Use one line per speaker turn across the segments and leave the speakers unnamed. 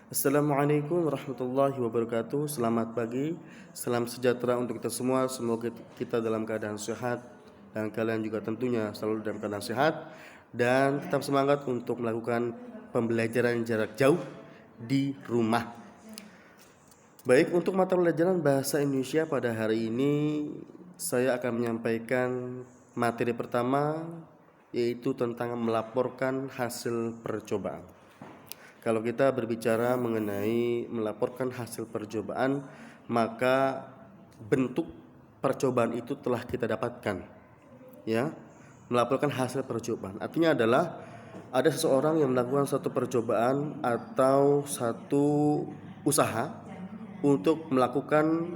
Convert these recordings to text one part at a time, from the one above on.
Assalamualaikum warahmatullahi wabarakatuh. Selamat pagi, salam sejahtera untuk kita semua. Semoga kita dalam keadaan sehat dan kalian juga tentunya selalu dalam keadaan sehat dan tetap semangat untuk melakukan pembelajaran jarak jauh di rumah. Baik, untuk mata pelajaran bahasa Indonesia pada hari ini saya akan menyampaikan materi pertama, yaitu tentang melaporkan hasil percobaan. Kalau kita berbicara mengenai melaporkan hasil percobaan, maka bentuk percobaan itu telah kita dapatkan. Ya, melaporkan hasil percobaan artinya adalah ada seseorang yang melakukan satu percobaan atau satu usaha untuk melakukan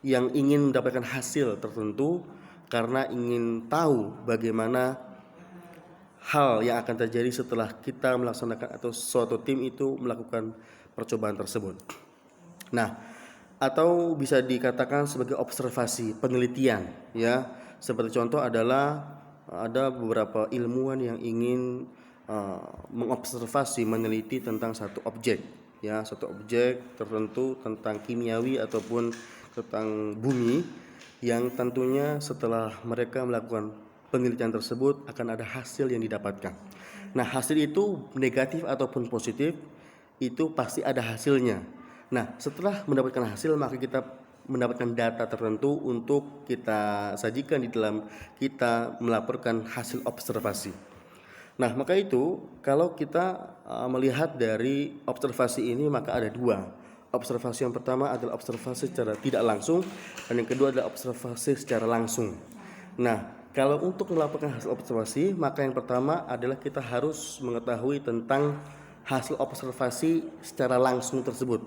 yang ingin mendapatkan hasil tertentu karena ingin tahu bagaimana hal yang akan terjadi setelah kita melaksanakan atau suatu tim itu melakukan percobaan tersebut. Nah, atau bisa dikatakan sebagai observasi, penelitian, ya. Seperti contoh adalah ada beberapa ilmuwan yang ingin mengobservasi, meneliti tentang satu objek, ya, satu objek tertentu tentang kimiawi ataupun tentang bumi, yang tentunya setelah mereka melakukan penelitian tersebut akan ada hasil yang didapatkan. Nah, hasil itu negatif ataupun positif itu pasti ada hasilnya. Nah, setelah mendapatkan hasil maka kita mendapatkan data tertentu untuk kita sajikan di dalam kita melaporkan hasil observasi. Nah, maka itu kalau kita melihat dari observasi ini maka ada dua. Observasi yang pertama adalah observasi secara tidak langsung dan yang kedua adalah observasi secara langsung. Nah, kalau untuk melaporkan hasil observasi, maka yang pertama adalah kita harus mengetahui tentang hasil observasi secara langsung tersebut.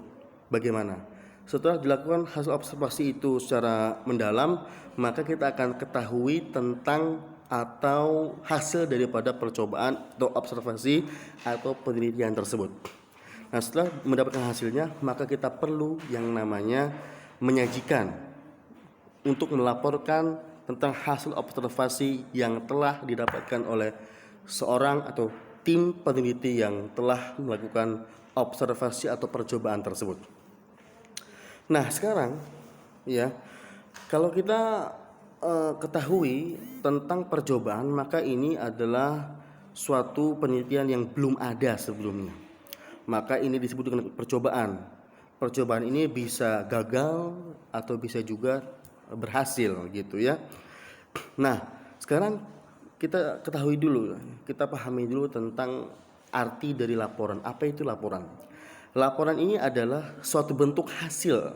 Bagaimana? Setelah dilakukan hasil observasi itu secara mendalam, maka kita akan ketahui tentang atau hasil daripada percobaan atau observasi atau penelitian tersebut. Nah, setelah mendapatkan hasilnya, maka kita perlu yang namanya menyajikan untuk melaporkan tentang hasil observasi yang telah didapatkan oleh seorang atau tim peneliti yang telah melakukan observasi atau percobaan tersebut. Nah, sekarang ya, kalau kita ketahui tentang percobaan, maka ini adalah suatu penelitian yang belum ada sebelumnya. Maka ini disebut dengan percobaan. Percobaan ini bisa gagal atau bisa juga berhasil gitu ya. Nah, sekarang kita ketahui dulu, kita pahami dulu tentang arti dari laporan. Apa itu laporan? Laporan ini adalah suatu bentuk hasil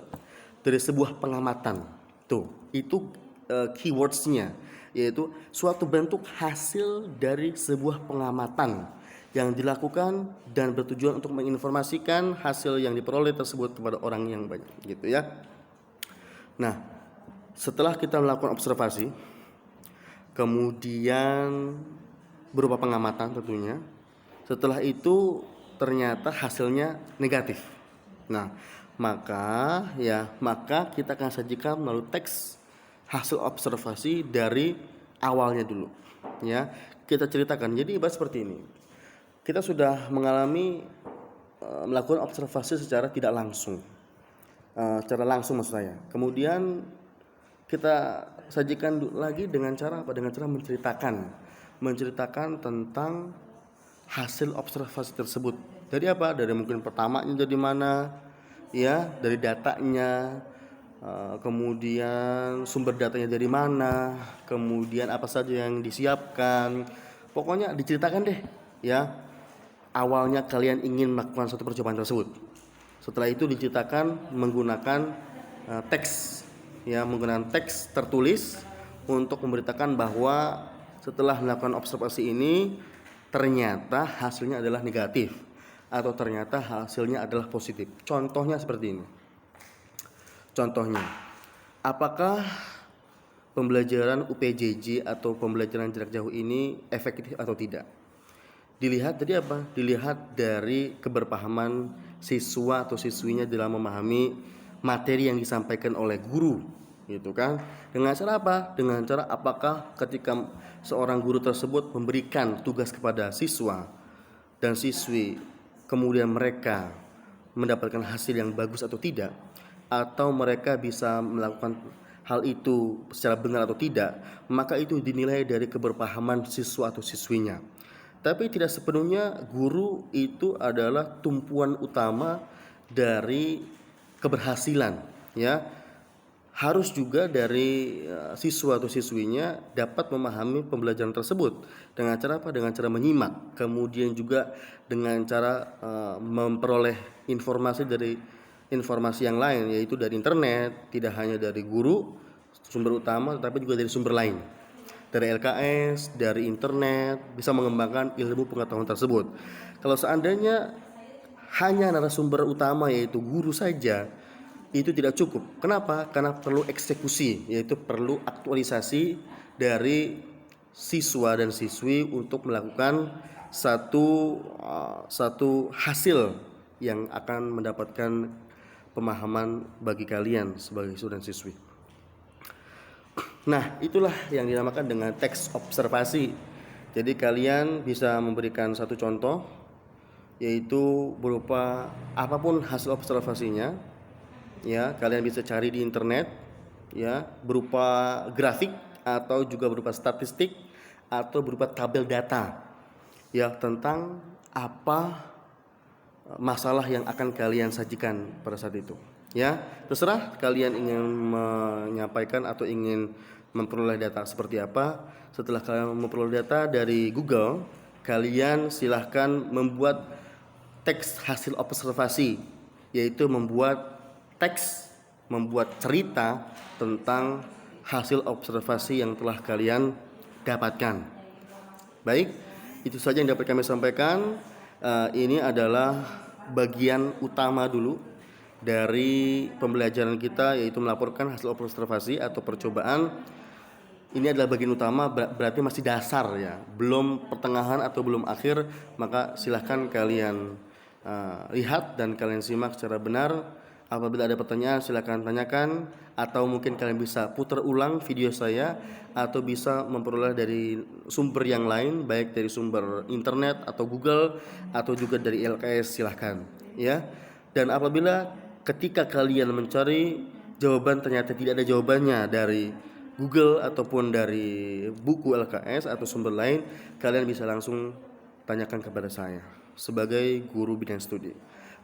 dari sebuah pengamatan. Tuh, itu keywordsnya, yaitu suatu bentuk hasil dari sebuah pengamatan yang dilakukan dan bertujuan untuk menginformasikan hasil yang diperoleh tersebut kepada orang yang banyak, gitu ya. Nah, setelah kita melakukan observasi, kemudian berupa pengamatan tentunya, setelah itu ternyata hasilnya negatif. Nah, maka kita akan sajikan melalui teks hasil observasi dari awalnya dulu. Ya, kita ceritakan. Jadi ibarat seperti ini. Kita sudah mengalami melakukan observasi secara tidak langsung. Secara langsung maksud saya. Kemudian kita sajikan lagi dengan cara apa? Dengan cara menceritakan tentang hasil observasi tersebut. Dari apa? Dari mungkin pertamanya dari mana, ya, dari datanya, kemudian sumber datanya dari mana, kemudian apa saja yang disiapkan. Pokoknya diceritakan deh, ya, awalnya kalian ingin melakukan suatu percobaan tersebut. Setelah itu diceritakan menggunakan teks, ya, menggunakan teks tertulis untuk memberitakan bahwa setelah melakukan observasi ini ternyata hasilnya adalah negatif atau ternyata hasilnya adalah positif. Contohnya seperti ini. Contohnya, apakah pembelajaran UPJJ atau pembelajaran jarak jauh ini efektif atau tidak? Dilihat dari apa? Dilihat dari keberpahaman siswa atau siswinya dalam memahami materi yang disampaikan oleh guru, gitu kan? Dengan cara apa? Dengan cara apakah ketika seorang guru tersebut memberikan tugas kepada siswa dan siswi kemudian mereka mendapatkan hasil yang bagus atau tidak, atau mereka bisa melakukan hal itu secara benar atau tidak, maka itu dinilai dari keberpahaman siswa atau siswinya. Tapi tidak sepenuhnya guru itu adalah tumpuan utama dari keberhasilan, ya. Harus juga dari siswa atau siswinya dapat memahami pembelajaran tersebut dengan cara apa? Dengan cara menyimak, kemudian juga dengan cara memperoleh informasi dari informasi yang lain, yaitu dari internet, tidak hanya dari guru sumber utama, tetapi juga dari sumber lain, dari LKS, dari internet, bisa mengembangkan ilmu pengetahuan tersebut. Kalau seandainya hanya narasumber utama yaitu guru saja, itu tidak cukup. Kenapa? Karena perlu eksekusi, yaitu perlu aktualisasi dari siswa dan siswi untuk melakukan satu hasil yang akan mendapatkan pemahaman bagi kalian sebagai siswa dan siswi. Nah, itulah yang dinamakan dengan teks observasi. Jadi kalian bisa memberikan satu contoh, yaitu berupa apapun hasil observasinya, ya. Kalian bisa cari di internet, ya, berupa grafik atau juga berupa statistik atau berupa tabel data, ya, tentang apa masalah yang akan kalian sajikan pada saat itu, ya. Terserah kalian ingin menyampaikan atau ingin memperoleh data seperti apa. Setelah kalian memperoleh data dari Google, kalian silahkan membuat teks hasil observasi, yaitu membuat teks, membuat cerita tentang hasil observasi yang telah kalian dapatkan. Baik, itu saja yang dapat kami sampaikan. Ini adalah bagian utama dulu dari pembelajaran kita, yaitu melaporkan hasil observasi atau percobaan. Ini adalah bagian utama, berarti masih dasar, ya, belum pertengahan atau belum akhir. Maka silahkan kalian lihat dan kalian simak secara benar. Apabila ada pertanyaan silahkan tanyakan, atau mungkin kalian bisa putar ulang video saya, atau bisa memperoleh dari sumber yang lain, baik dari sumber internet atau Google atau juga dari LKS, silahkan, ya. Dan apabila ketika kalian mencari jawaban ternyata tidak ada jawabannya dari Google ataupun dari buku LKS atau sumber lain, kalian bisa langsung tanyakan kepada saya sebagai guru bidang studi.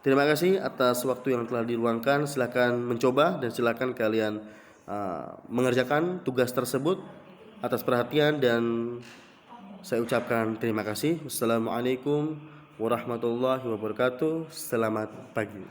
Terima kasih atas waktu yang telah diluangkan. Silakan mencoba dan silakan kalian mengerjakan tugas tersebut atas perhatian, dan saya ucapkan terima kasih. Wassalamualaikum warahmatullahi wabarakatuh. Selamat pagi.